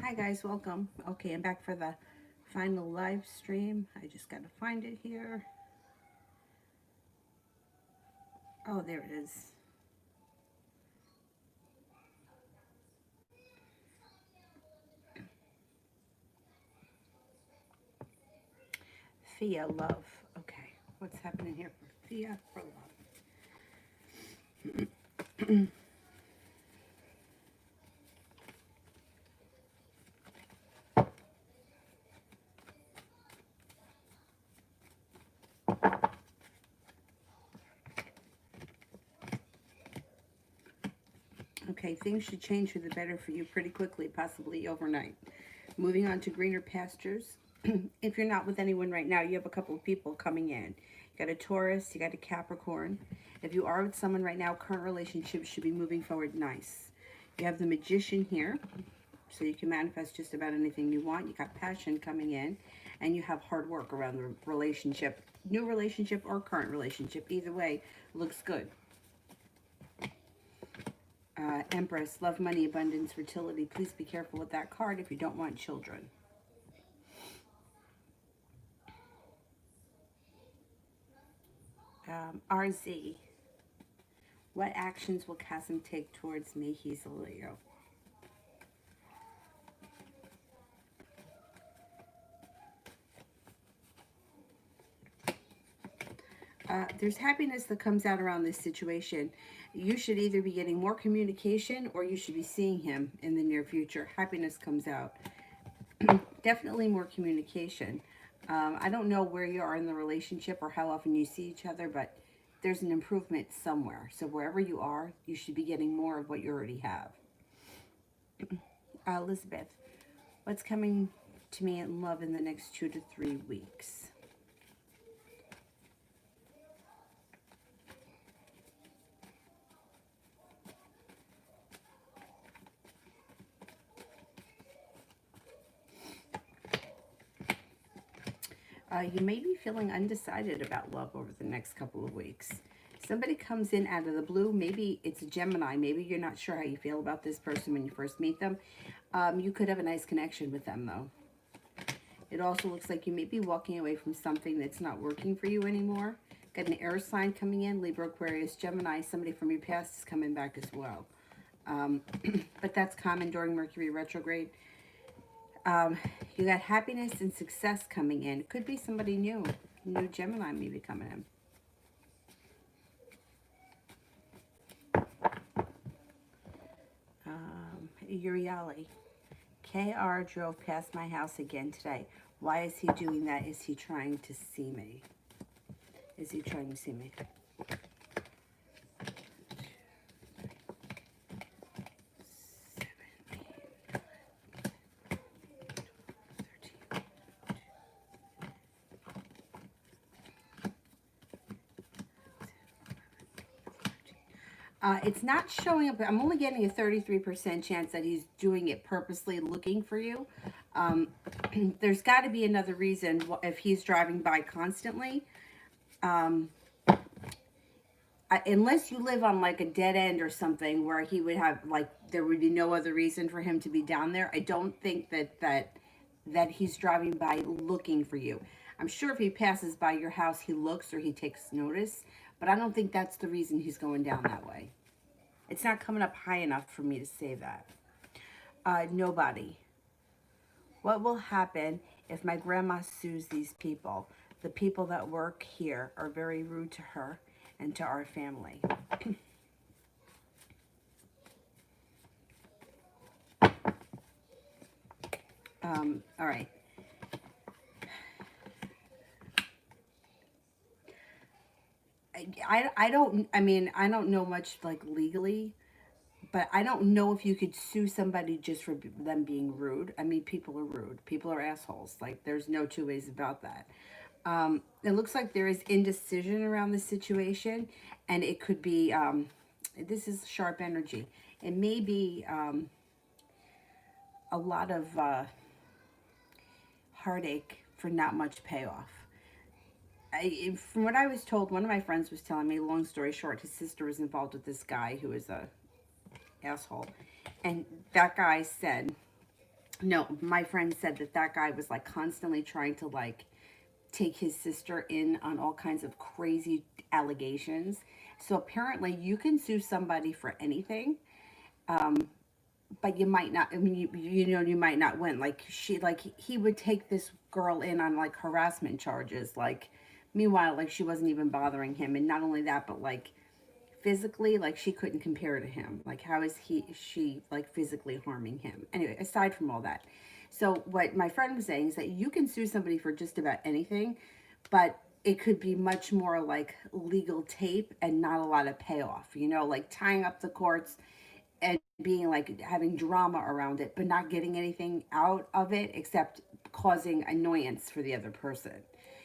Hi guys, welcome. Okay, I'm back for the final live stream. I just gotta find it here. Oh, there it is. Fia Love. Okay, what's happening here for Fia for Love? Okay, things should change for the better for you pretty quickly, possibly overnight. Moving on to greener pastures. If you're not with anyone right now, you have a couple of people coming in. You got a Taurus, you got a Capricorn. If you are with someone right now, current relationships should be moving forward nice. You have the Magician here, so you can manifest just about anything you want. You got passion coming in, and you have hard work around the relationship. New relationship or current relationship, either way, looks good. Empress, love, money, abundance, fertility. Please be careful with that card if you don't want children. RZ, what actions will Chasm take towards me? He's a Leo. There's happiness that comes out around this situation. You should either be getting more communication or you should be seeing him in the near future. Happiness comes out. Definitely more communication. I don't know where you are in the relationship or how often you see each other, but there's an improvement somewhere. So wherever you are, you should be getting more of what you already have. Elizabeth, what's coming to me in love in the next 2 to 3 weeks? You may be feeling undecided about love over the next couple of weeks. Somebody comes in out of the blue. Maybe it's a Gemini. Maybe you're not sure how you feel about this person when you first meet them. You could have a nice connection with them, though. It also looks like you may be walking away from something that's not working for you anymore. Got an air sign coming in, Libra, Aquarius, Gemini. Somebody from your past is coming back as well. But that's common during Mercury retrograde. You got happiness and success coming in. Could be somebody new. New Gemini maybe coming in. Uriali. KR drove past my house again today. Why is he doing that? Is he trying to see me? Is he trying to see me? It's not showing up. I'm only getting a 33% chance that he's doing it purposely looking for you. There's got to be another reason if he's driving by constantly. Unless you live on like a dead end or something where he would have like there would be no other reason for him to be down there. I don't think that he's driving by looking for you. I'm sure if he passes by your house, he looks or he takes notice, but I don't think that's the reason he's going down that way. It's not coming up high enough for me to say that. Nobody. What will happen if my grandma sues these people? The people that work here are very rude to her and to our family. All right. I don't know much like legally, but I don't know if you could sue somebody just for them being rude. I mean, people are rude. People are assholes. Like, there's no two ways about that. It looks like there is indecision around the situation, and it could be, this is sharp energy. It may be a lot of heartache for not much payoff. From what I was told, one of my friends was telling me, long story short, his sister was involved with this guy who was a asshole. And that guy said No, my friend said that that guy was like constantly trying to like take his sister in on all kinds of crazy allegations. So apparently you can sue somebody for anything. But you might not. I mean, you know, you might not win. Like he would take this girl in on like harassment charges. Like, meanwhile, like she wasn't even bothering him, and not only that, but like physically, like she couldn't compare to him. Like, how is she like physically harming him? Anyway, aside from all that, so what my friend was saying is that you can sue somebody for just about anything, but it could be much more like legal tape and not a lot of payoff. You know, like tying up the courts and being like having drama around it, but not getting anything out of it except causing annoyance for the other person.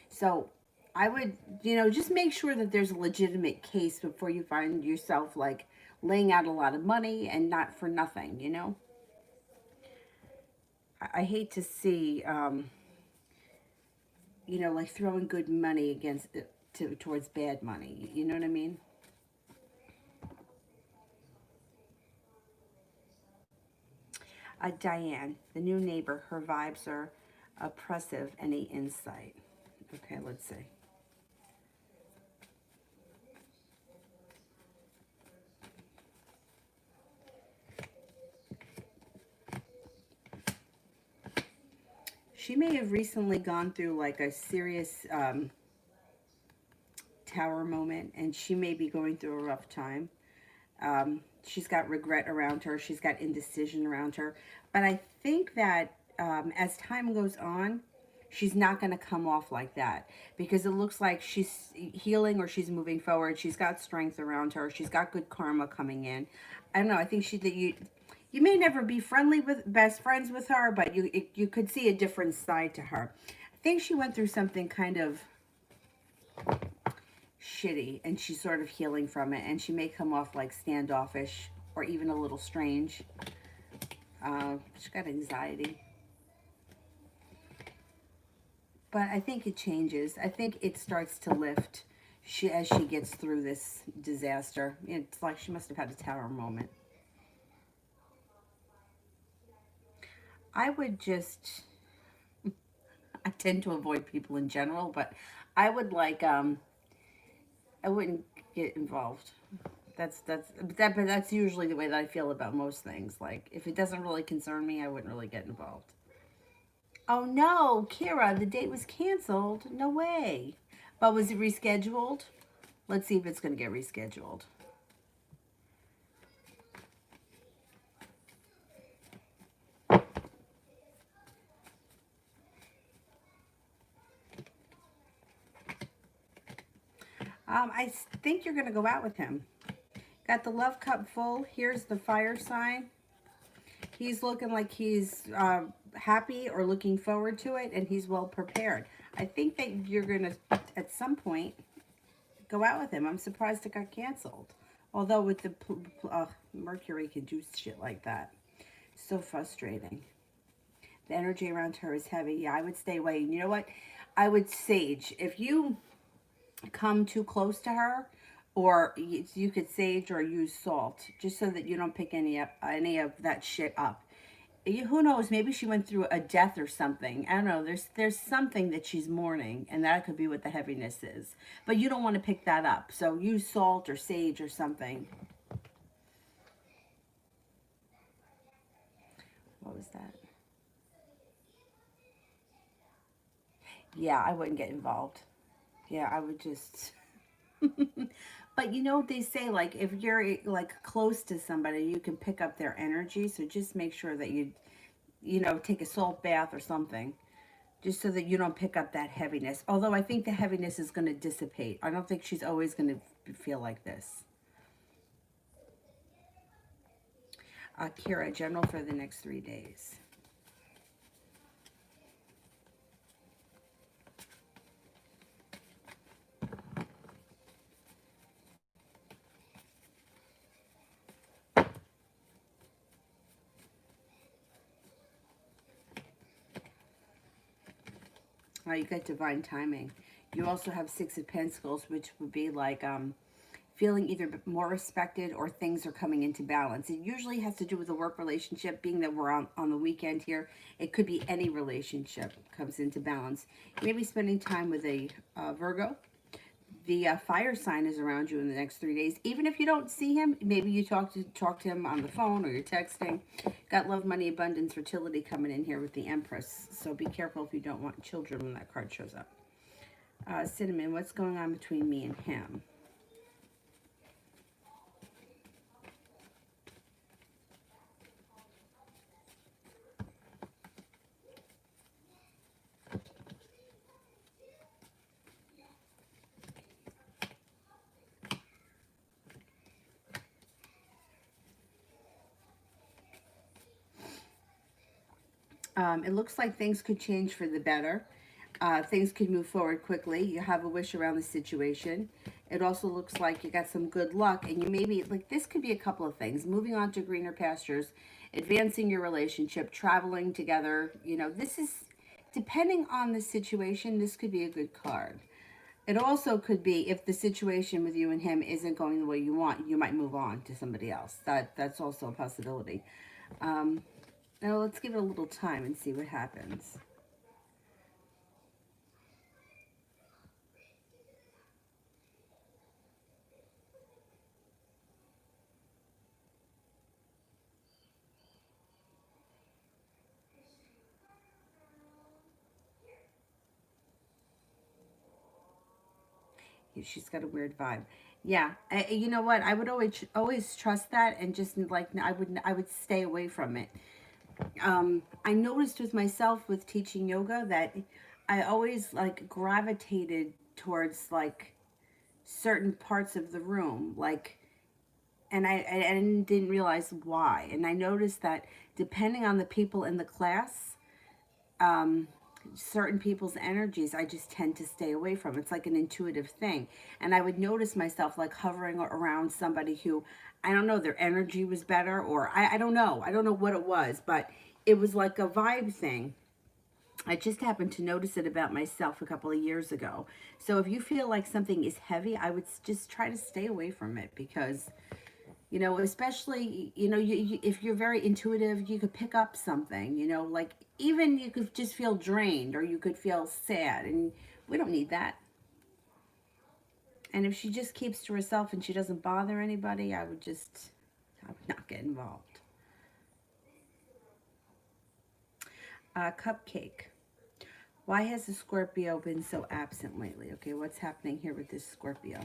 So I would, you know, just make sure that there's a legitimate case before you find yourself like laying out a lot of money and not for nothing, you know? I hate to see, you know, like throwing good money against towards bad money. You know what I mean? Diane, the new neighbor, her vibes are oppressive. Any insight? Okay, let's see. She may have recently gone through like a serious tower moment, and she may be going through a rough time. She's got regret around her, she's got indecision around her. But I think that as time goes on, she's not going to come off like that because it looks like she's healing or she's moving forward. She's got strength around her. She's got good karma coming in. I don't know. I think you may never be friendly with best friends with her, but you could see a different side to her. I think she went through something kind of shitty and she's sort of healing from it, and she may come off like standoffish or even a little strange. She's got anxiety, but I think it changes. I think it starts to lift as she gets through this disaster. It's like she must have had a tower moment. I would just, I tend to avoid people in general, but I would like I wouldn't get involved. But that's usually the way that I feel about most things. Like if it doesn't really concern me, I wouldn't really get involved. Oh no, Kira, the date was canceled. No way. But was it rescheduled? Let's see if it's going to get rescheduled. I think you're going to go out with him. Got the love cup full. Here's the fire sign. He's looking like he's happy or looking forward to it, and he's well prepared. I think that you're going to, at some point, go out with him. I'm surprised it got canceled. Although with the Mercury can do shit like that. So frustrating. The energy around her is heavy. Yeah, I would stay away. And you know what? I would sage. If you come too close to her, or you could sage or use salt, just so that you don't pick any of that shit up. Who knows? Maybe she went through a death or something. I don't know. There's something that she's mourning, and that could be what the heaviness is. But you don't want to pick that up. So use salt or sage or something. What was that? Yeah, I wouldn't get involved. Yeah, I would just. But you know what they say, like if you're like close to somebody, you can pick up their energy. So just make sure that you know, take a salt bath or something, just so that you don't pick up that heaviness. Although I think the heaviness is going to dissipate. I don't think she's always going to feel like this. Kira, general for the next 3 days. You got divine timing. You also have Six of Pentacles, which would be like feeling either more respected or things are coming into balance. It usually has to do with a work relationship, being that we're on the weekend here. It could be any relationship comes into balance. Maybe spending time with a Virgo. The fire sign is around you in the next 3 days. Even if you don't see him, maybe you talk to him on the phone or you're texting. Got love, money, abundance, fertility coming in here with the Empress. So be careful if you don't want children when that card shows up. Cinnamon, what's going on between me and him? It looks like things could change for the better. Things could move forward quickly. You have a wish around the situation. It also looks like you got some good luck, and you maybe, like, this could be a couple of things. Moving on to greener pastures, advancing your relationship, traveling together. You know, this is, depending on the situation, this could be a good card. It also could be if the situation with you and him isn't going the way you want, you might move on to somebody else. That's also a possibility. Now let's give it a little time and see what happens. She's got a weird vibe. Yeah, you know what? I would always trust that, and just like I would stay away from it. I noticed with myself with teaching yoga that I always like gravitated towards like certain parts of the room, like, and I didn't realize why. And I noticed that depending on the people in the class, certain people's energies I just tend to stay away from. It's like an intuitive thing. And I would notice myself like hovering around somebody who, I don't know, their energy was better, or I don't know. I don't know what it was, but it was like a vibe thing. I just happened to notice it about myself a couple of years ago. So if you feel like something is heavy, I would just try to stay away from it, because you know, especially, you know, if you're very intuitive, you could pick up something, you know, like even you could just feel drained or you could feel sad, and we don't need that. And if she just keeps to herself and she doesn't bother anybody, I would not get involved. Cupcake. Why has the Scorpio been so absent lately? Okay, what's happening here with this Scorpio?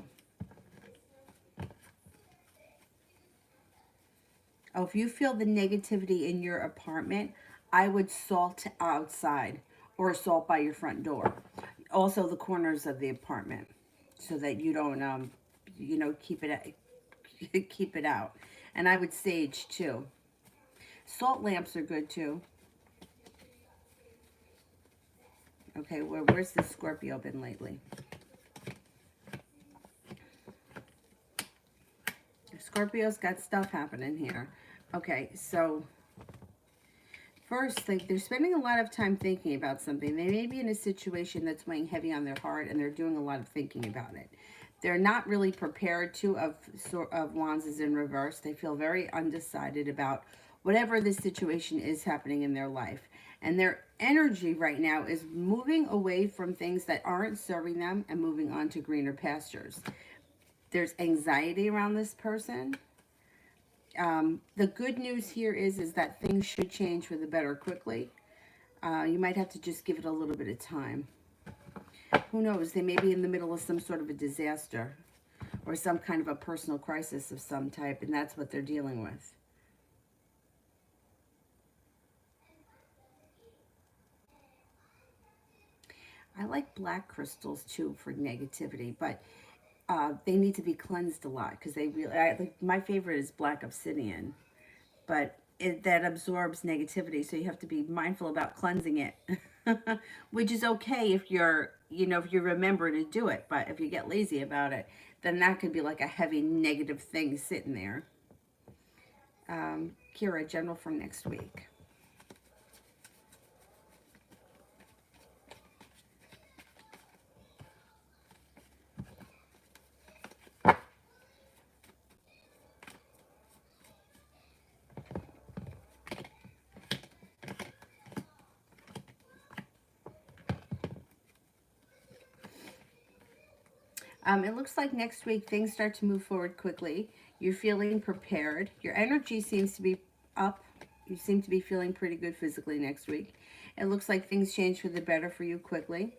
Oh, if you feel the negativity in your apartment, I would salt outside or salt by your front door. Also the corners of the apartment, so that you don't, you know, keep it out. And I would sage too. Salt lamps are good too. Okay, where's the Scorpio been lately? Scorpio's got stuff happening here. Okay, so first, like, they're spending a lot of time thinking about something. They may be in a situation that's weighing heavy on their heart, and they're doing a lot of thinking about it. They're not really prepared to. Of Wands is in reverse. They feel very undecided about whatever this situation is happening in their life. And their energy right now is moving away from things that aren't serving them and moving on to greener pastures. There's anxiety around this person. The good news here is that things should change for the better quickly. You might have to just give it a little bit of time. Who knows? They may be in the middle of some sort of a disaster or some kind of a personal crisis of some type, and that's what they're dealing with. I like black crystals too for negativity, but they need to be cleansed a lot, because like, my favorite is black obsidian, but that absorbs negativity, so you have to be mindful about cleansing it. Which is okay if you're, you know, if you remember to do it, but if you get lazy about it, then that could be like a heavy negative thing sitting there. Kira, general for next week. It looks like next week things start to move forward quickly. You're feeling prepared. Your energy seems to be up. You seem to be feeling pretty good physically next week. It looks like things change for the better for you quickly.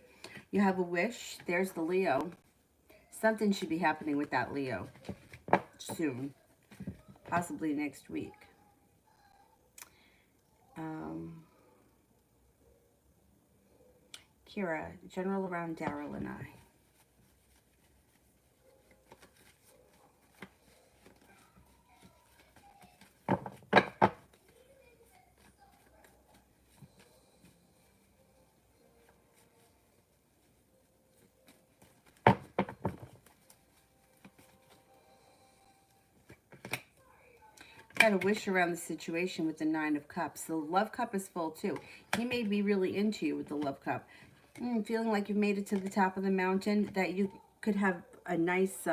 You have a wish. There's the Leo. Something should be happening with that Leo soon, possibly next week. Kira, general around Daryl and I. Got a wish around the situation with the Nine of Cups. The Love Cup is full too. He may be really into you with the Love Cup. Feeling like you've made it to the top of the mountain, that you could have a nice,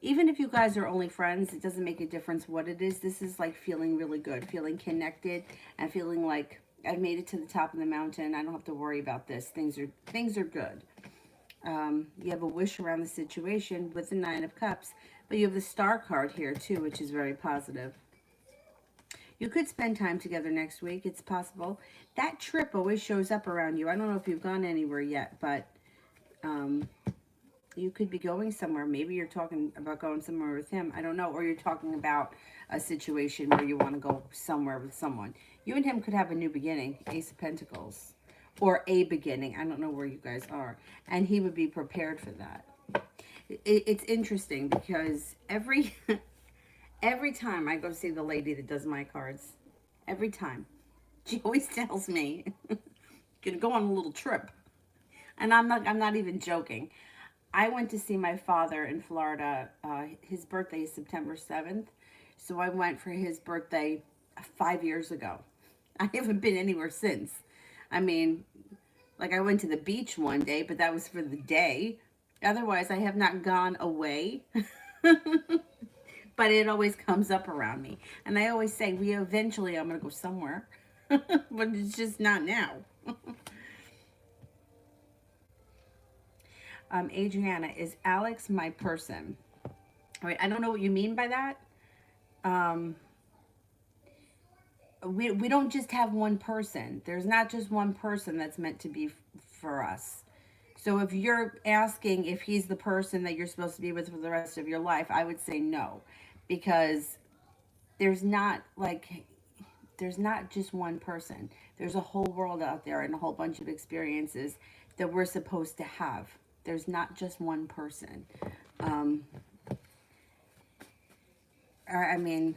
even if you guys are only friends, it doesn't make a difference what it is. This is like feeling really good, feeling connected, and feeling like I've made it to the top of the mountain. I don't have to worry about this. Things are good. You have a wish around the situation with the Nine of Cups, but you have the Star card here too, which is very positive. You could spend time together next week. It's possible. That trip always shows up around you. I don't know if you've gone anywhere yet, but you could be going somewhere. Maybe you're talking about going somewhere with him. I don't know. Or you're talking about a situation where you want to go somewhere with someone. You and him could have a new beginning. Ace of Pentacles. Or a beginning. I don't know where you guys are. And he would be prepared for that. It's interesting because every time I go see the lady that does my cards, every time, she always tells me, "Gonna go on a little trip," and I'm not even joking. I went to see my father in Florida. His birthday is September 7th, so I went for his birthday 5 years ago. I haven't been anywhere since. I mean, like I went to the beach one day, but that was for the day. Otherwise, I have not gone away. But it always comes up around me. And I always say, eventually I'm going to go somewhere. But it's just not now. Adriana, is Alex my person? All right, I don't know what you mean by that. We don't just have one person. There's not just one person that's meant to be for us. So if you're asking if he's the person that you're supposed to be with for the rest of your life, I would say no. Because there's not just one person. There's a whole world out there and a whole bunch of experiences that we're supposed to have. There's not just one person. I mean,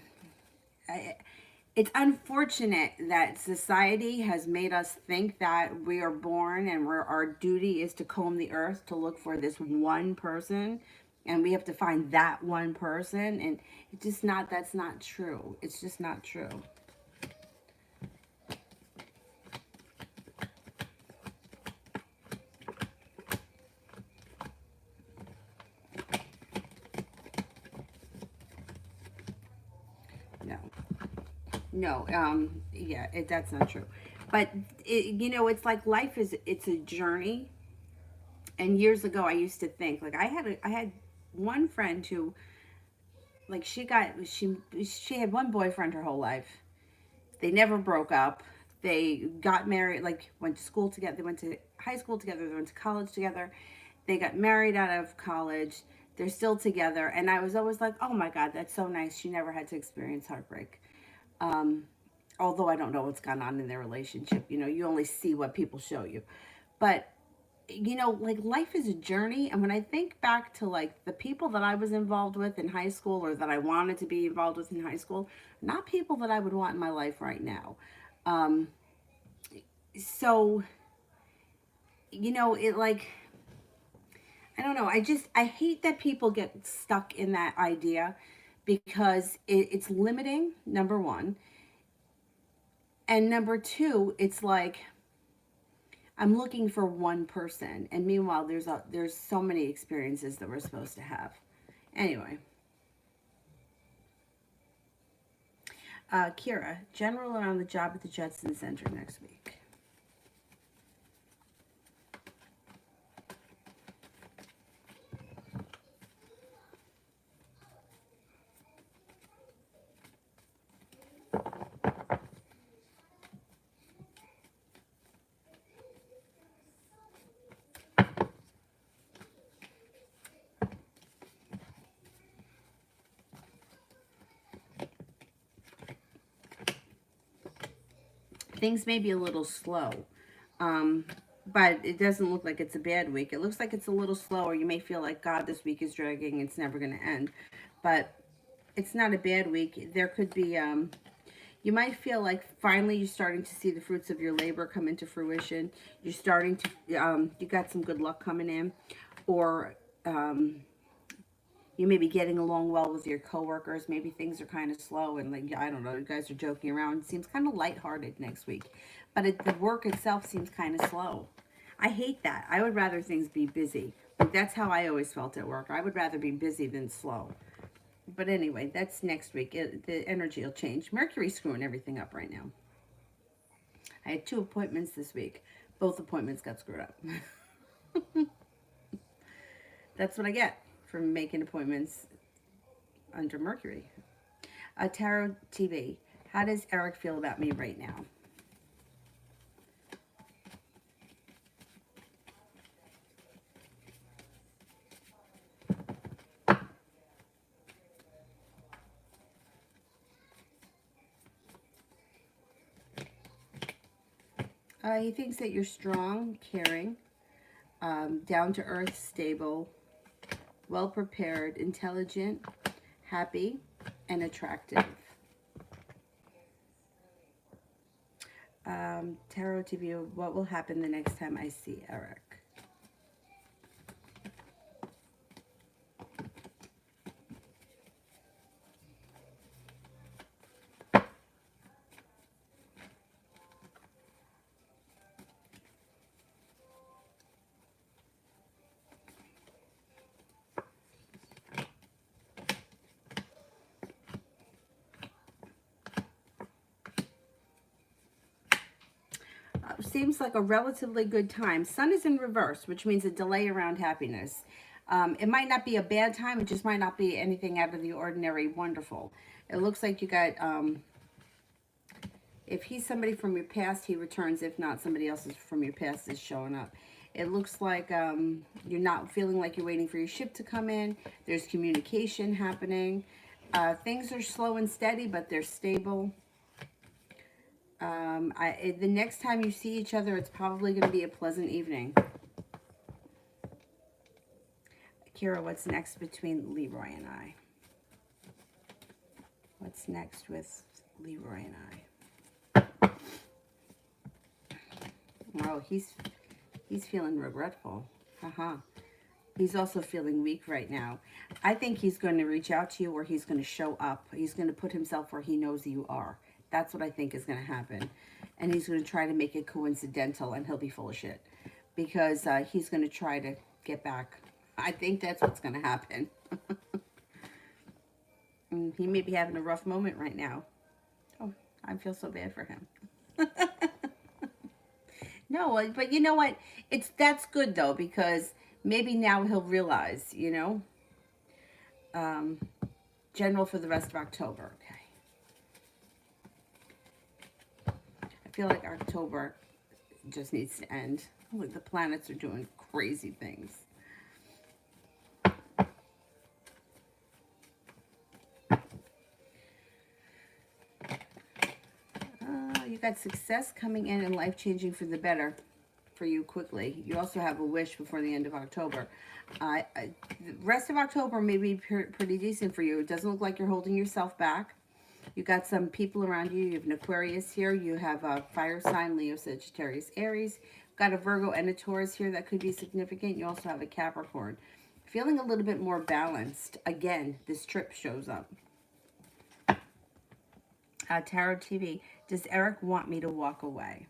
it's unfortunate that society has made us think that we are born and our duty is to comb the earth to look for this one person, and we have to find that one person, and it's just not, that's not true. It's just not true. No. No, yeah, that's not true. But, it's like life it's a journey. And years ago, I used to think, like, I had one friend who, like, she had one boyfriend her whole life. They never broke up. They got married, like, went to school together. They went to high school together. They went to college together. They got married out of college. They're still together. And I was always like, oh my God, that's so nice. She never had to experience heartbreak. Although I don't know what's gone on in their relationship. You only see what people show you. But, like, life is a journey. And when I think back to, like, the people that I was involved with in high school, or that I wanted to be involved with in high school, not people that I would want in my life right now. So, it, like, I don't know. I hate that people get stuck in that idea, because it's limiting, number one. And number two, it's like, I'm looking for one person. And meanwhile, there's so many experiences that we're supposed to have. Anyway. Kira, general around the job at the Judson Center next week. Things may be a little slow. Um, but it doesn't look like it's a bad week. It looks like it's a little slower. You may feel like, God, this week is dragging. It's never going to end. But it's not a bad week. There could be, you might feel like finally you're starting to see the fruits of your labor come into fruition. You're starting to, you got some good luck coming in. Or, you may be getting along well with your coworkers. Maybe things are kind of slow and like, I don't know, you guys are joking around. It seems kind of lighthearted next week. But the work itself seems kind of slow. I hate that. I would rather things be busy. Like, that's how I always felt at work. I would rather be busy than slow. But anyway, that's next week. The energy will change. Mercury's screwing everything up right now. I had 2 appointments this week. Both appointments got screwed up. That's what I get from making appointments under Mercury. Tarot TV. How does Eric feel about me right now? He thinks that you're strong, caring, down to earth, stable, well prepared, intelligent, happy, and attractive. Tarot TV, what will happen the next time I see Eric? Seems like a relatively good time. Sun is in reverse, which means a delay around happiness. It might not be a bad time. It just might not be anything out of the ordinary wonderful. It looks like you got, if he's somebody from your past, he returns. If not, somebody else from your past is showing up. It looks like you're not feeling like you're waiting for your ship to come in. There's communication happening. Things are slow and steady, but they're stable. The next time you see each other, it's probably going to be a pleasant evening. Kira, what's next between Leroy and I? What's next with Leroy and I? Oh, he's feeling regretful. Haha. He's also feeling weak right now. I think he's going to reach out to you, or he's going to show up. He's going to put himself where he knows you are. That's what I think is going to happen. And he's going to try to make it coincidental, and he'll be full of shit. Because he's going to try to get back. I think that's what's going to happen. He may be having a rough moment right now. Oh, I feel so bad for him. No, but you know what? That's good, though, because maybe now he'll realize, you know. General for the rest of October. Okay. I feel like October just needs to end. Like the planets are doing crazy things. You got success coming in and life changing for the better for you quickly. You also have a wish before the end of October. The rest of October may be pretty decent for you. It doesn't look like you're holding yourself back. You got some people around you. You have an Aquarius here. You have a fire sign, Leo, Sagittarius, Aries. Got a Virgo and a Taurus here that could be significant. You also have a Capricorn. Feeling a little bit more balanced. Again, this trip shows up. Tarot TV. Does Eric want me to walk away?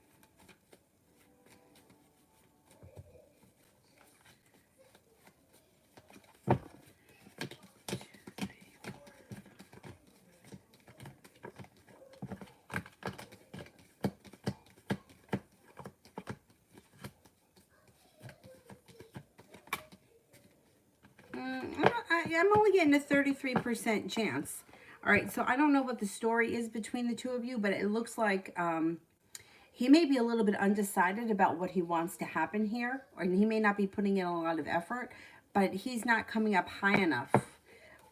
I'm only getting a 33% chance. All right, so I don't know what the story is between the two of you, but it looks like he may be a little bit undecided about what he wants to happen here, or he may not be putting in a lot of effort, but he's not coming up high enough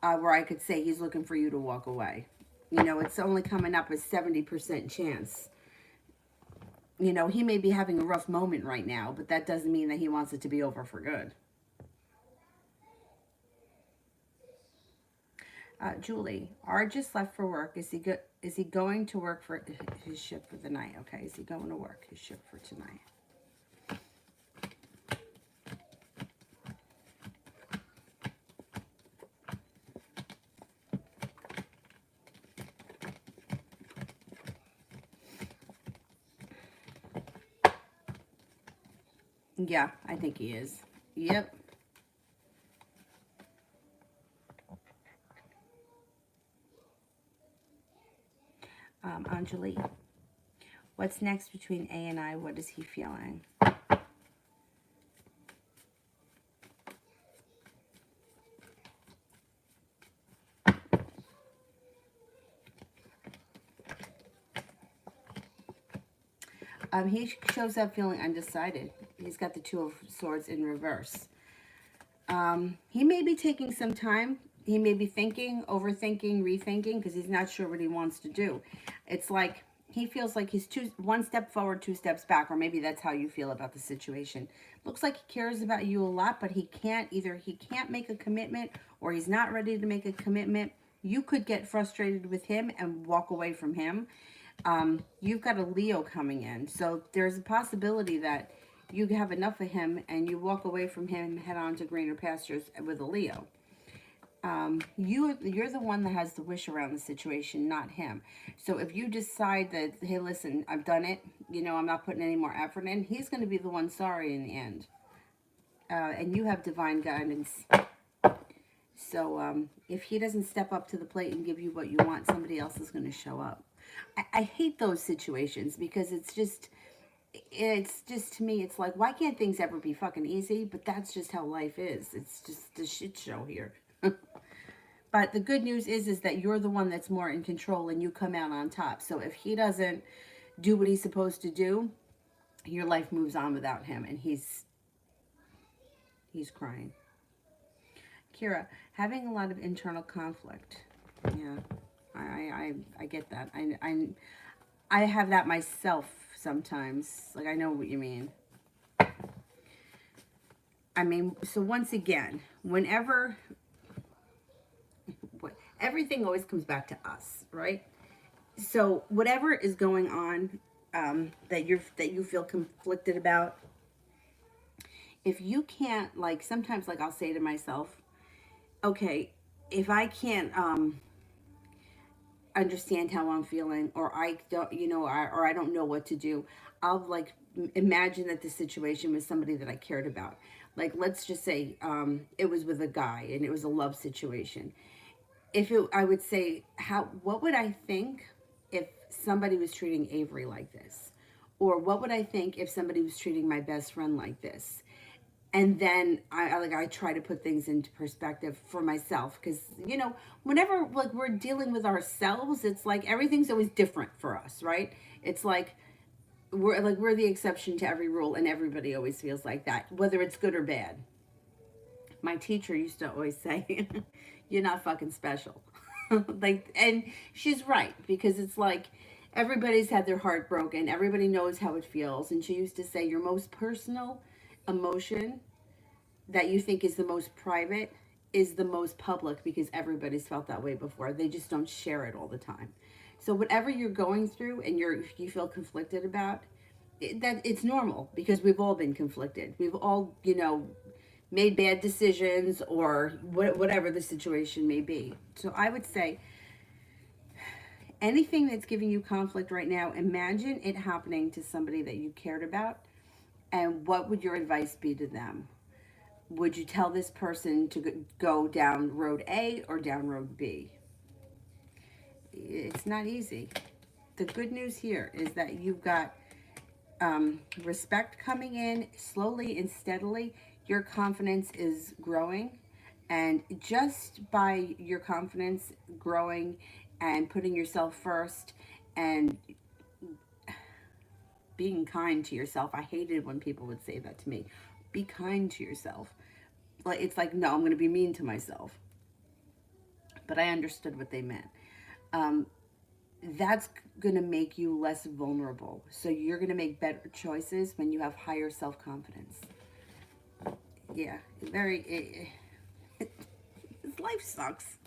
where I could say he's looking for you to walk away. You know, it's only coming up a 70% chance. You know, he may be having a rough moment right now, but that doesn't mean that he wants it to be over for good. Julie, R just left for work. Is he going to work for his shift for the night? Okay, is he going to work his shift for tonight? Yeah, I think he is. Yep. Anjali, what's next between A and I? What is he feeling? He shows up feeling undecided. He's got the Two of Swords in reverse. He may be taking some time. He may be thinking, overthinking, rethinking, because he's not sure what he wants to do. It's like he feels like he's one step forward, two steps back, or maybe that's how you feel about the situation. Looks like he cares about you a lot, but he can't make a commitment, or he's not ready to make a commitment. You could get frustrated with him and walk away from him. You've got a Leo coming in, so there's a possibility that you have enough of him and you walk away from him, head on to greener pastures with a Leo. You're the one that has the wish around the situation, not him. So if you decide that, hey, listen, I've done it, you know, I'm not putting any more effort in, he's going to be the one sorry in the end. And you have divine guidance. So if he doesn't step up to the plate and give you what you want, somebody else is going to show up. I hate those situations because it's just to me, it's like, why can't things ever be fucking easy? But that's just how life is. It's just a shit show here. But the good news is that you're the one that's more in control and you come out on top. So if he doesn't do what he's supposed to do, your life moves on without him, and he's crying. Kira, having a lot of internal conflict. Yeah, I get that. I have that myself sometimes. Like, I know what you mean. I mean, so once again, whenever everything always comes back to us, right? So whatever is going on, that you feel conflicted about, if you can't, like, sometimes, like, I'll say to myself, okay, if I can't understand how I'm feeling, or I don't, you know, or I don't know what to do, I'll, like, imagine that the situation was somebody that I cared about. Like, let's just say it was with a guy and it was a love situation. I would say, what would I think if somebody was treating Avery like this? Or what would I think if somebody was treating my best friend like this? And then I try to put things into perspective for myself, because, you know, whenever, like, we're dealing with ourselves, it's like everything's always different for us, right? It's like we're the exception to every rule, and everybody always feels like that, whether it's good or bad. My teacher used to always say, "You're not fucking special." Like, and she's right, because it's like everybody's had their heart broken. Everybody knows how it feels, and she used to say, "Your most personal emotion that you think is the most private is the most public, because everybody's felt that way before. They just don't share it all the time." So whatever you're going through and you feel conflicted about, that it's normal, because we've all been conflicted. We've all, you know, made bad decisions, or whatever the situation may be. So I would say, anything that's giving you conflict right now, imagine it happening to somebody that you cared about, and what would your advice be to them? Would you tell this person to go down road A or down road B? It's not easy. The good news here is that you've got respect coming in slowly and steadily. Your confidence is growing, and just by your confidence growing and putting yourself first and being kind to yourself. I hated when people would say that to me. Be kind to yourself. Like, it's like, no, I'm going to be mean to myself. But I understood what they meant. Um, that's going to make you less vulnerable. So you're going to make better choices when you have higher self-confidence. Yeah, very, life sucks.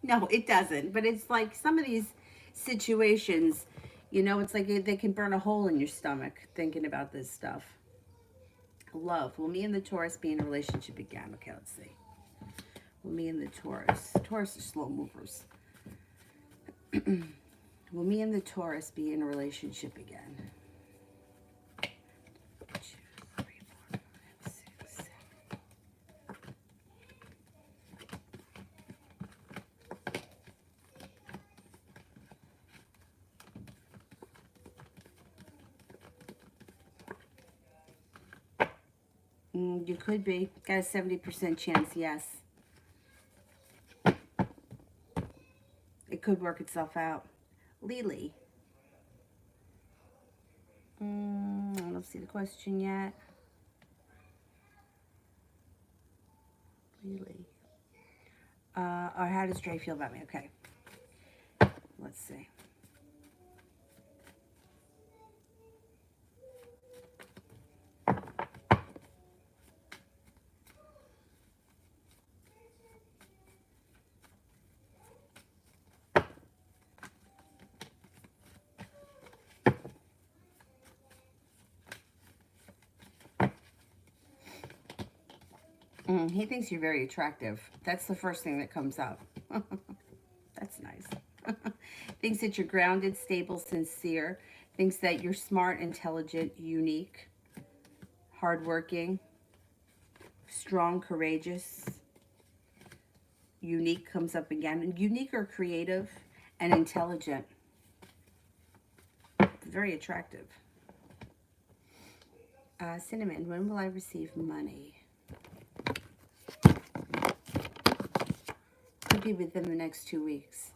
No, it doesn't. But it's like some of these situations, it's like they can burn a hole in your stomach thinking about this stuff. Love. Will me and the Taurus be in a relationship again? Okay, let's see. Will me and the Taurus. Taurus are slow movers. Will me and the Taurus be in a relationship again? 1, 2, 3, 4, 5, 6, 7. You could be. Got a 70% chance, yes. It could work itself out. Lily. I don't see the question yet. Lily. Or how does Dre feel about me? Okay. Let's see. He thinks you're very attractive. That's the first thing that comes up. That's nice. Thinks that you're grounded, stable, sincere. Thinks that you're smart, intelligent, unique, hardworking, strong, courageous. Unique comes up again. Unique or creative and intelligent. Very attractive. Cinnamon, when will I receive money? Could be within the next 2 weeks.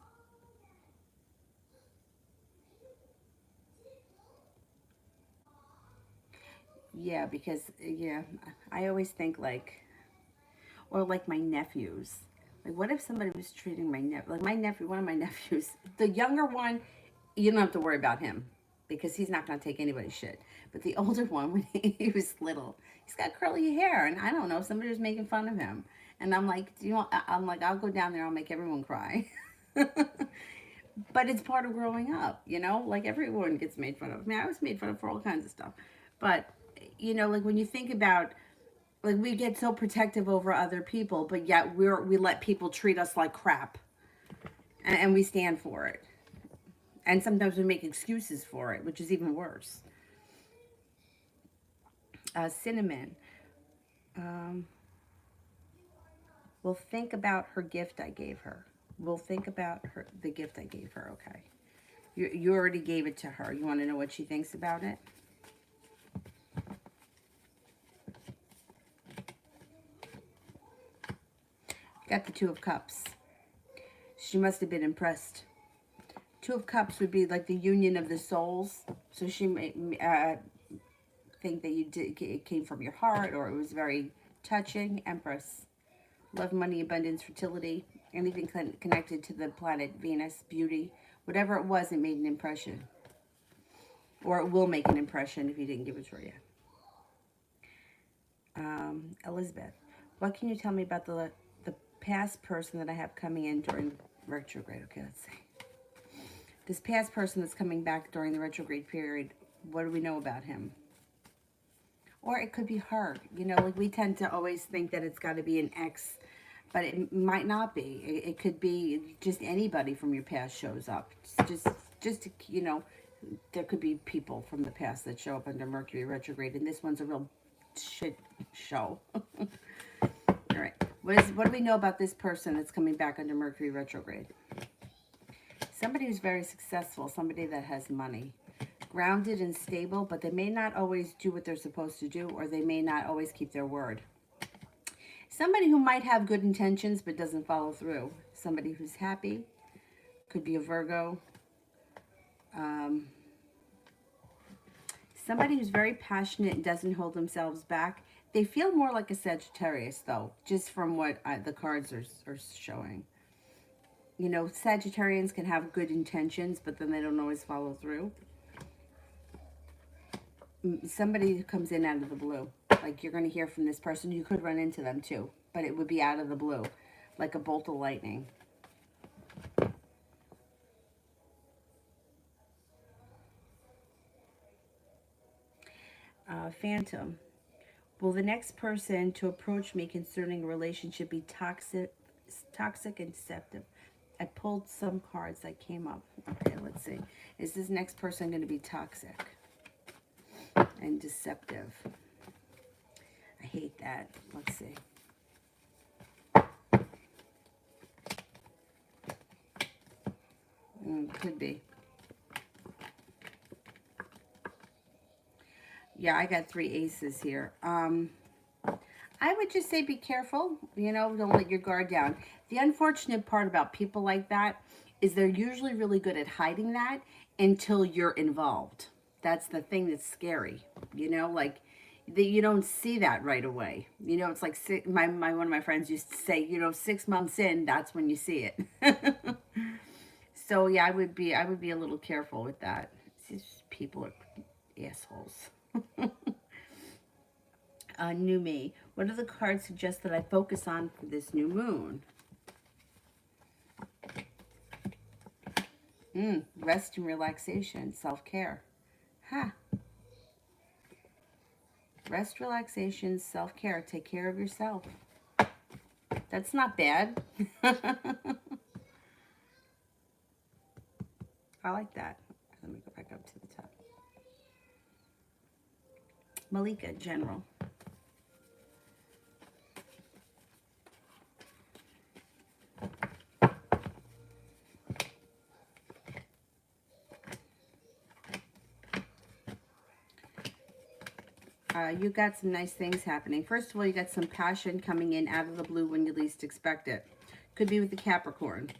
Yeah, because, yeah, I always think like, or like my nephews. Like, what if somebody was treating my nephew, like my nephew, one of my nephews, the younger one, you don't have to worry about him because he's not going to take anybody's shit. But the older one, when he was little, he's got curly hair, and I don't know, somebody was making fun of him. And I'm like, do you want, I'm like, I'll go down there, I'll make everyone cry. But it's part of growing up, like everyone gets made fun of. I mean, I was made fun of for all kinds of stuff. But, like when you think about, like we get so protective over other people, but yet we let people treat us like crap, and we stand for it. And sometimes we make excuses for it, which is even worse. Cinnamon. We'll think about her gift I gave her. We'll think about the gift I gave her, okay. You already gave it to her. You want to know what she thinks about it? Got the Two of Cups. She must have been impressed. Two of Cups would be like the union of the souls. So she may think that it came from your heart, or it was very touching. Empress. Love, money, abundance, fertility. Anything connected to the planet Venus, beauty. Whatever it was, it made an impression. Or it will make an impression if you didn't give it to her yet. Elizabeth. What can you tell me about the past person that I have coming in during retrograde? Okay, let's see. This past person that's coming back during the retrograde period, what do we know about him? Or it could be her. Like we tend to always think that it's got to be an ex, but it might not be. It could be just anybody from your past shows up. Just there could be people from the past that show up under Mercury retrograde, and this one's a real shit show. All right. What do we know about this person that's coming back under Mercury retrograde? Somebody who's very successful, somebody that has money. Grounded and stable, but they may not always do what they're supposed to do, or they may not always keep their word. Somebody who might have good intentions but doesn't follow through. Somebody who's happy. Could be a Virgo. Somebody who's very passionate and doesn't hold themselves back. They feel more like a Sagittarius, though, just from what the cards are showing. You know, Sagittarians can have good intentions, but then they don't always follow through. Somebody comes in out of the blue. Like, you're going to hear from this person. You could run into them too, but it would be out of the blue, like a bolt of lightning. Phantom. Will the next person to approach me concerning a relationship be toxic and deceptive? I pulled some cards that came up. Okay, let's see. Is this next person going to be toxic and deceptive? I hate that. Let's see. Could be. Yeah, I got 3 aces here. I would just say be careful. You know, don't let your guard down. The unfortunate part about people like that is they're usually really good at hiding that until you're involved. That's the thing that's scary. You know, like you don't see that right away. You know, it's like my one of my friends used to say, you know, 6 months in, that's when you see it. So yeah, I would be a little careful with that. These people are assholes. New me. What do the cards suggest that I focus on for this new moon? Rest and relaxation, self-care. Huh. Rest, relaxation, self-care. Take care of yourself. That's not bad. I like that. Let me go back up to the top. Malika, general. You got some nice things happening. First of all, you got some passion coming in out of the blue when you least expect it. Could be with the Capricorn.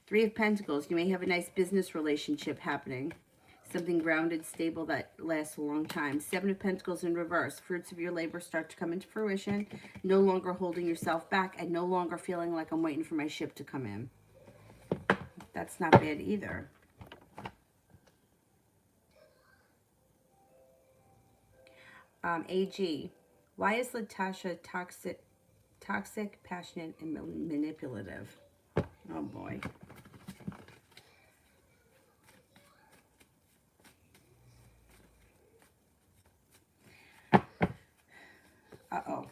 3 of Pentacles. You may have a nice business relationship happening. Something grounded, stable that lasts a long time. 7 of Pentacles in reverse. Fruits of your labor start to come into fruition. No longer holding yourself back and no longer feeling like I'm waiting for my ship to come in. That's not bad either. AG. Why is Latasha toxic, passionate, and manipulative? Oh boy. Uh-oh.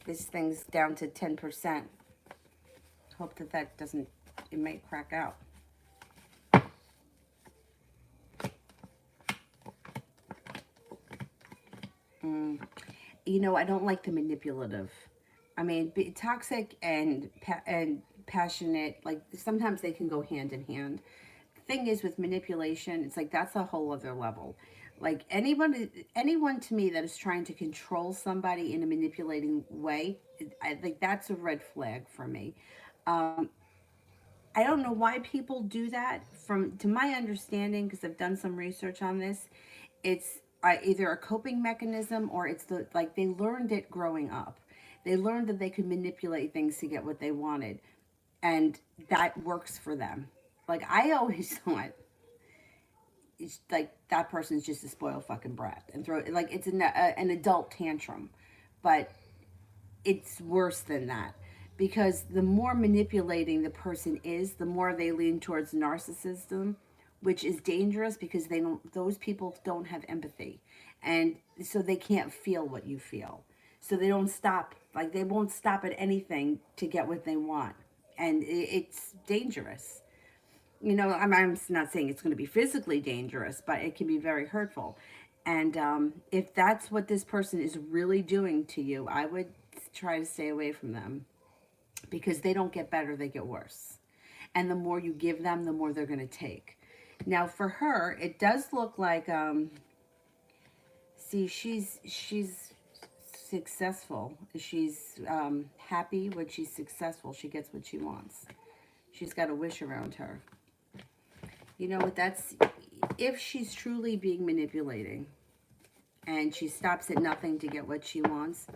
This thing's down to 10%. Hope that doesn't, it might crack out. You know, I don't like the manipulative. I mean, toxic and passionate, like sometimes they can go hand in hand. The thing is with manipulation, it's like that's a whole other level. Like anyone to me that is trying to control somebody in a manipulating way, I think that's a red flag for me. I don't know why people do that. From to my understanding, because I've done some research on this, it's either a coping mechanism or it's like they learned it growing up. They learned that they could manipulate things to get what they wanted, and that works for them. Like I always thought, it's like that person's just a spoiled fucking brat and throw like it's an adult tantrum, but it's worse than that because the more manipulating the person is, the more they lean towards narcissism, which is dangerous because those people don't have empathy, and so they can't feel what you feel, so they don't stop, like they won't stop at anything to get what they want, and it's dangerous. You know, I'm not saying it's going to be physically dangerous, but it can be very hurtful. And if that's what this person is really doing to you, I would try to stay away from them because they don't get better, they get worse. And the more you give them, the more they're going to take. Now, for her, it does look like, see, she's successful. She's happy when she's successful. She gets what she wants. She's got a wish around her. You know what, that's, if she's truly being manipulating and she stops at nothing to get what she wants,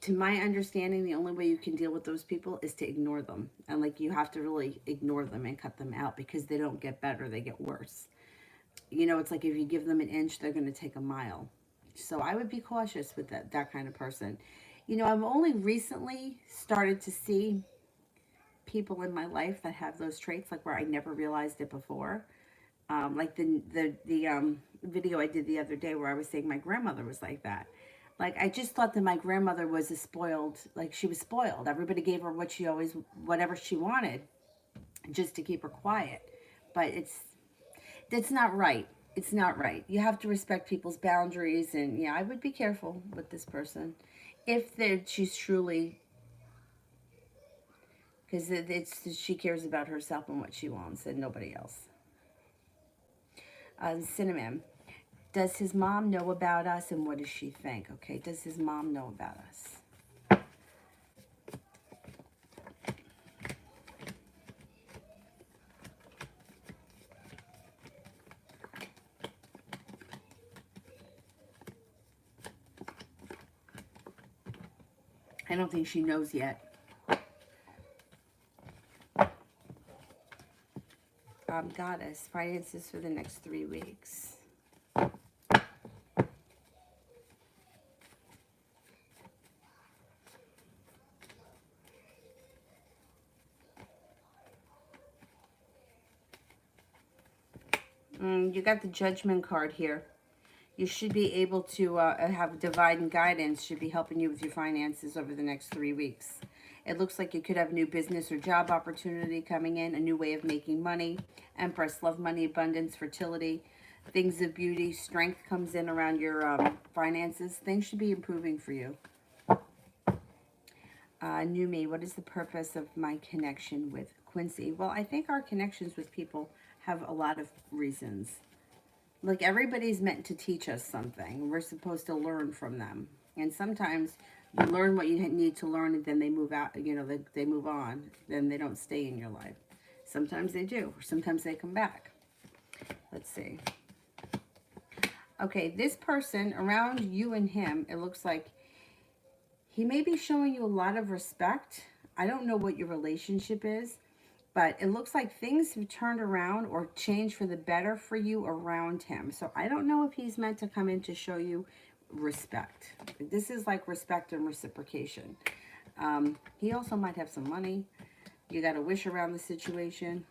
To my understanding, the only way you can deal with those people is to ignore them. And like you have to really ignore them and cut them out because they don't get better, they get worse. You know, it's like if you give them an inch, they're going to take a mile. So I would be cautious with that kind of person. You know, I've only recently started to see people in my life that have those traits, like where I never realized it before. Like the video I did the other day where I was saying my grandmother was like that. Like I just thought that my grandmother was a spoiled, like she was spoiled. Everybody gave her what she always, whatever she wanted, just to keep her quiet. But that's not right. It's not right. You have to respect people's boundaries, and yeah, I would be careful with this person if she's truly, because it's she cares about herself and what she wants and nobody else. Cinnamon. Does his mom know about us and what does she think? Okay, does his mom know about us? I don't think she knows yet. Goddess, finances for the next 3 weeks. You got the Judgment card here. You should be able to have divine guidance, should be helping you with your finances over the next 3 weeks. It looks like you could have new business or job opportunity coming in, a new way of making money. Empress, love, money, abundance, fertility, things of beauty, strength comes in around your finances. Things should be improving for you. New me, what is the purpose of my connection with Quincy? Well, I think our connections with people have a lot of reasons. Like everybody's meant to teach us something. We're supposed to learn from them. And sometimes you learn what you need to learn and then they move out, you know, they move on. Then they don't stay in your life. Sometimes they do. Sometimes they come back. Let's see. Okay, this person around you and him, it looks like he may be showing you a lot of respect. I don't know what your relationship is, but it looks like things have turned around or changed for the better for you around him. So I don't know if he's meant to come in to show you respect. This is like respect and reciprocation. He also might have some money. You got a wish around the situation.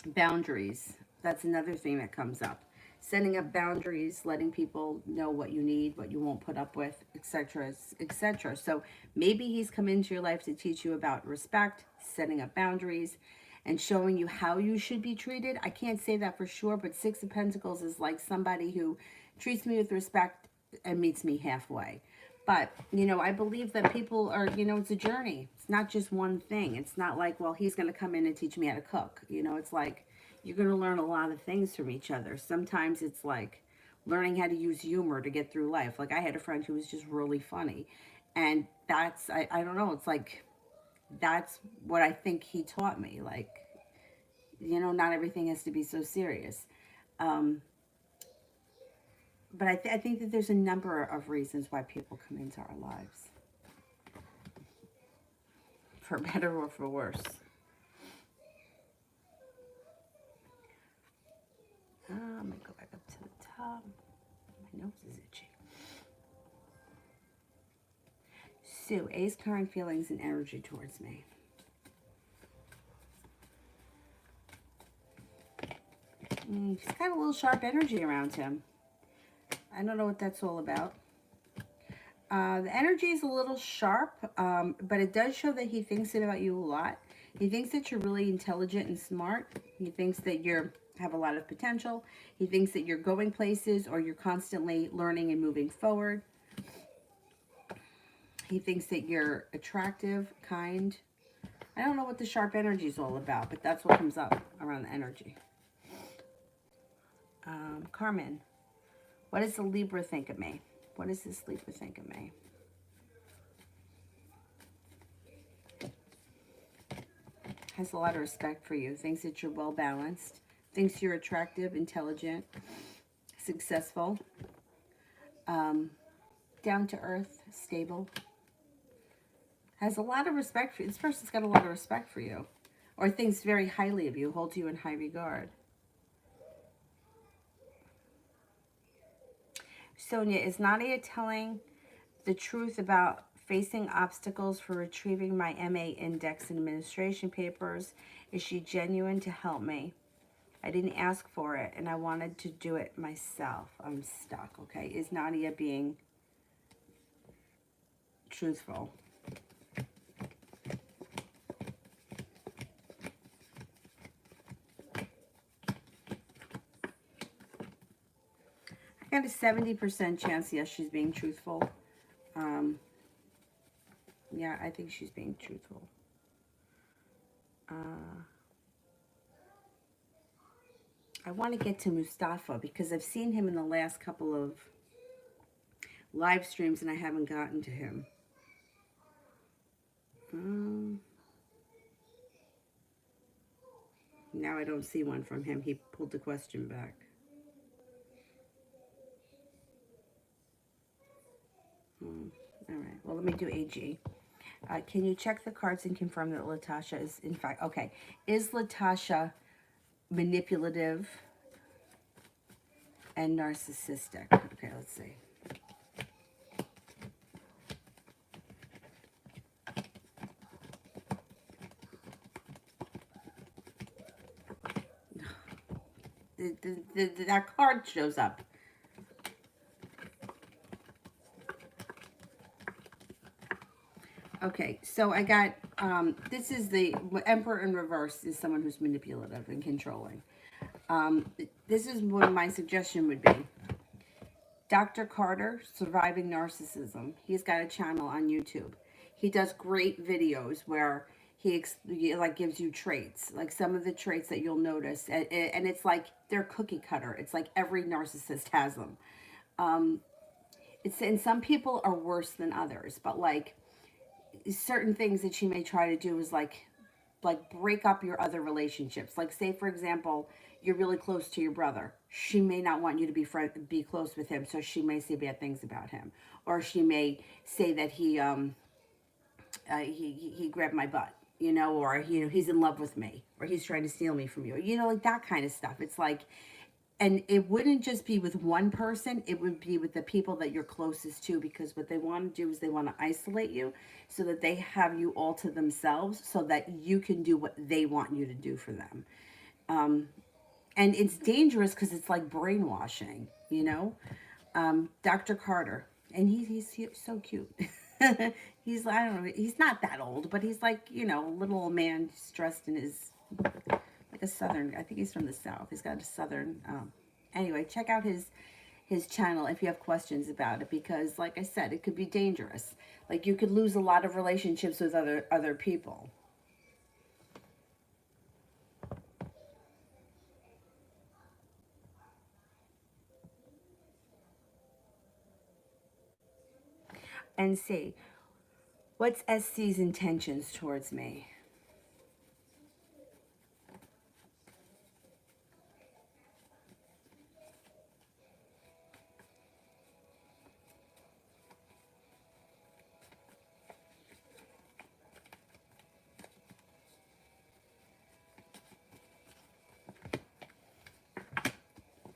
Boundaries. That's another thing that comes up. Setting up boundaries, letting people know what you need, what you won't put up with, etc., etc. So maybe he's come into your life to teach you about respect, setting up boundaries, and showing you how you should be treated. I can't say that for sure, but Six of Pentacles is like somebody who treats me with respect and meets me halfway. But, you know, I believe that people are, you know, it's a journey. It's not just one thing. It's not like, well, he's going to come in and teach me how to cook. You know, it's like you're going to learn a lot of things from each other. Sometimes it's like learning how to use humor to get through life. Like I had a friend who was just really funny. And that's, I don't know, it's like, that's what I think he taught me. Like, you know, not everything has to be so serious. Um, but I think that there's a number of reasons why people come into our lives, for better or for worse. I'm going to go back up to the top. My nose is itchy. Sue, A's current feelings and energy towards me. He's got a little sharp energy around him. I don't know what that's all about. The energy is a little sharp, but it does show that he thinks about you a lot. He thinks that you're really intelligent and smart. He thinks that you have a lot of potential. He thinks that you're going places or you're constantly learning and moving forward. He thinks that you're attractive, kind. I don't know what the sharp energy is all about, but that's what comes up around the energy. Carmen, what does the Libra think of me? What does this Libra think of me? Has a lot of respect for you. Thinks that you're well balanced. Thinks you're attractive, intelligent, successful, down to earth, stable. Has a lot of respect for you. This person's got a lot of respect for you. Or thinks very highly of you, holds you in high regard. Sonia, is Nadia telling the truth about facing obstacles for retrieving my MA index and administration papers? Is she genuine to help me? I didn't ask for it, and I wanted to do it myself. I'm stuck, okay? Is Nadia being truthful? I got a 70% chance, yes, she's being truthful. Yeah, I think she's being truthful. I want to get to Mustafa because I've seen him in the last couple of live streams and I haven't gotten to him. Now I don't see one from him. He pulled the question back. All right. Well, let me do AG. Can you check the cards and confirm that Latasha is, in fact, okay. Is Latasha manipulative and narcissistic? Okay, let's see. That card shows up. Okay, so I got, this is the Emperor in reverse is someone who's manipulative and controlling. This is what my suggestion would be. Dr. Carter, Surviving Narcissism. He's got a channel on YouTube. He does great videos where he like gives you traits, like some of the traits that you'll notice, and it's like they're cookie cutter. It's like every narcissist has them. And some people are worse than others, but like certain things that she may try to do is like break up your other relationships. Like say for example, you're really close to your brother. She may not want you to be close with him, so she may say bad things about him, or she may say that he grabbed my butt, or he's in love with me, or he's trying to steal me from you, like that kind of stuff. It's like, and it wouldn't just be with one person, it would be with the people that you're closest to, because what they want to do is they want to isolate you so that they have you all to themselves so that you can do what they want you to do for them. And it's dangerous because it's like brainwashing, Dr. Carter, and he's so cute. He's, I don't know, he's not that old, but he's like, a little old man dressed in his, like a southern, I think he's from the South. He's got a southern, anyway, check out his channel if you have questions about it, because like I said, it could be dangerous. Like you could lose a lot of relationships with other people. And see, what's SC's intentions towards me?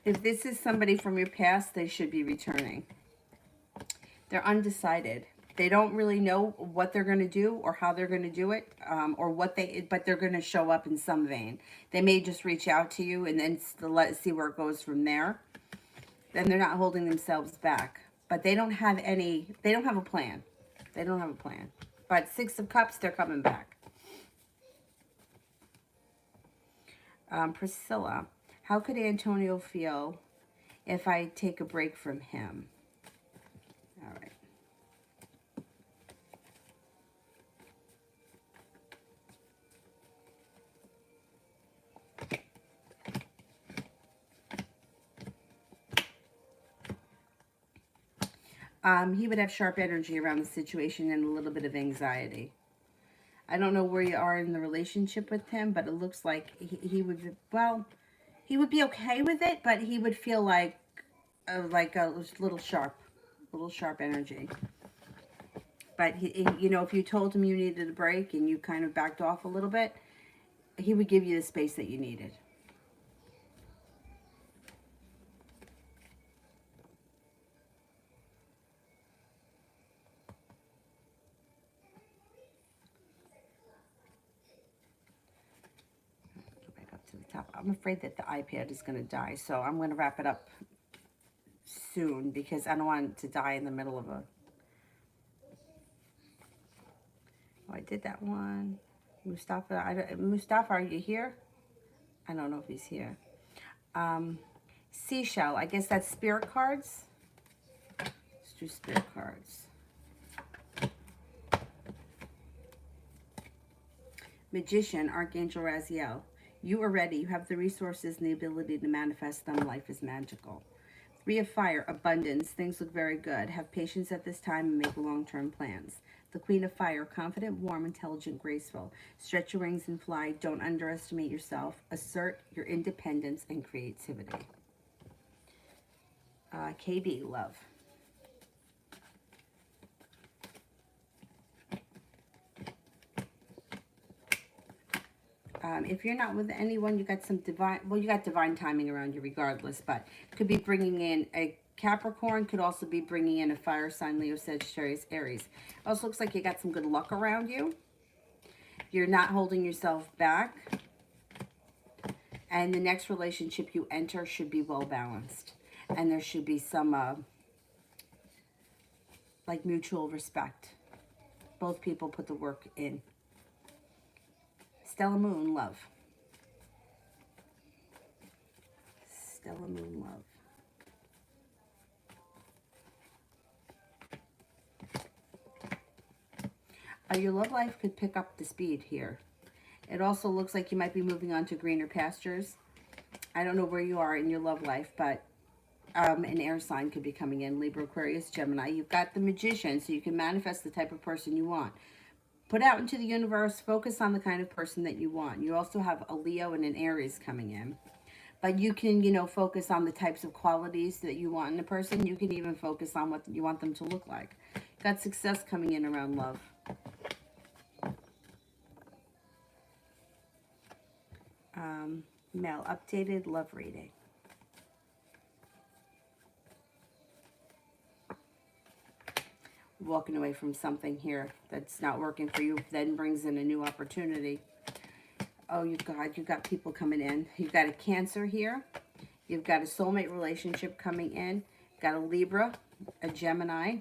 If this is somebody from your past, they should be returning. They're undecided. They don't really know what they're going to do or how they're going to do it, or but they're going to show up in some vein. They may just reach out to you and then see where it goes from there. Then they're not holding themselves back. But they don't have a plan. They don't have a plan. But Six of Cups, they're coming back. Priscilla, how could Antonio feel if I take a break from him? All right. He would have sharp energy around the situation and a little bit of anxiety. I don't know where you are in the relationship with him, but it looks like he would, well, he would be okay with it, but he would feel like a little sharp energy. But, you know, if you told him you needed a break and you kind of backed off a little bit, he would give you the space that you needed. Go back up to the top. I'm afraid that the iPad is going to die, so I'm going to wrap it up soon because I don't want it to die in the middle of a... Oh, I did that one. Mustafa, Mustafa, are you here? I don't know if he's here. Seashell, I guess that's spirit cards. Let's do spirit cards. Magician, Archangel Raziel. You are ready. You have the resources and the ability to manifest them. Life is magical. 3 of Fire, abundance. Things look very good. Have patience at this time and make long-term plans. The Queen of Fire, confident, warm, intelligent, graceful. Stretch your wings and fly. Don't underestimate yourself. Assert your independence and creativity. KB, love. If you're not with anyone, you got some divine, well, you got divine timing around you regardless, but could be bringing in a Capricorn, could also be bringing in a fire sign, Leo, Sagittarius, Aries. Also looks like you got some good luck around you. You're not holding yourself back. And the next relationship you enter should be well balanced. And there should be some, like, mutual respect. Both people put the work in. Stella Moon, love. Stella Moon, love. Your love life could pick up the speed here. It also looks like you might be moving on to greener pastures. I don't know where you are in your love life, but an air sign could be coming in. Libra, Aquarius, Gemini. You've got the Magician, so you can manifest the type of person you want. Put out into the universe, focus on the kind of person that you want. You also have a Leo and an Aries coming in. But you can, you know, focus on the types of qualities that you want in a person. You can even focus on what you want them to look like. Got success coming in around love. Mel, updated love reading. Walking away from something here that's not working for you, then brings in a new opportunity. Oh, you've got people coming in. You've got a Cancer here. You've got a soulmate relationship coming in. You've got a Libra, a Gemini.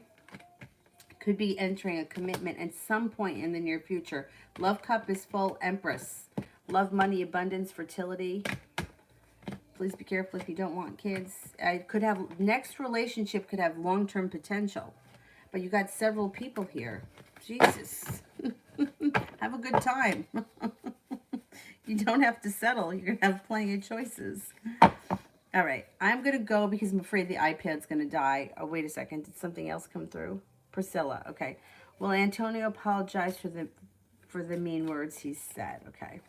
Could be entering a commitment at some point in the near future. Love cup is full, Empress. Love, money, abundance, fertility. Please be careful if you don't want kids. Next relationship could have long-term potential. But you got several people here. Jesus. Have a good time. You don't have to settle. You're going to have plenty of choices. All right. I'm going to go because I'm afraid the iPad's going to die. Oh, wait a second. Did something else come through? Priscilla. Okay. Well, Antonio apologized for the mean words he said. Okay.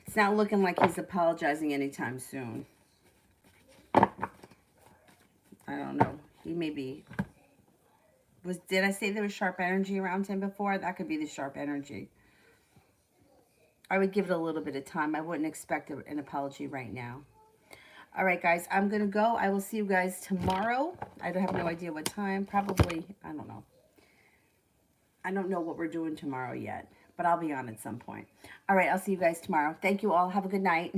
It's not looking like he's apologizing anytime soon. I don't know. He may be... Did I say there was sharp energy around him before? That could be the sharp energy. I would give it a little bit of time. I wouldn't expect an apology right now. All right, guys. I'm going to go. I will see you guys tomorrow. I have no idea what time. Probably, I don't know. I don't know what we're doing tomorrow yet, but I'll be on at some point. All right, I'll see you guys tomorrow. Thank you all. Have a good night.